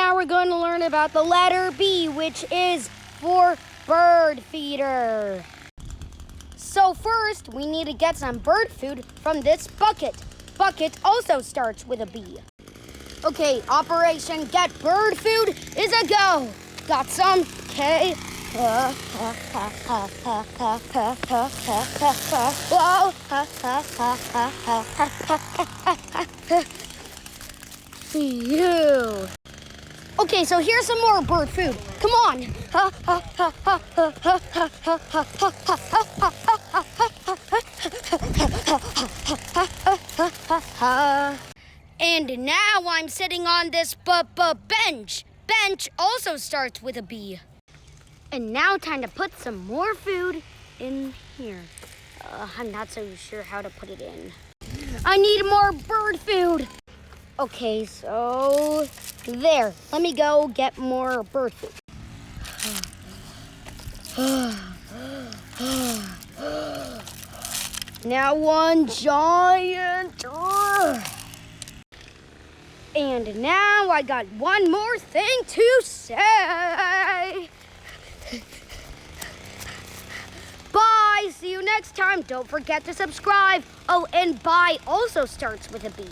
now we're going to learn about the letter B, which is for bird feeder. So first, we need to get some bird food from this bucket. Bucket also starts with a B. Okay, Operation Get Bird Food is a go. Got some? Okay. Phew. Okay, so here's some more bird food. Come on. And now I'm sitting on this bench. Bench also starts with a B. And now time to put some more food in here. I'm not so sure how to put it in. I need more bird food. Okay, so there. Let me go get more bird food. Now one giant. And now I got one more thing to say. Bye. See you next time. Don't forget to subscribe. Oh, and bye also starts with a B.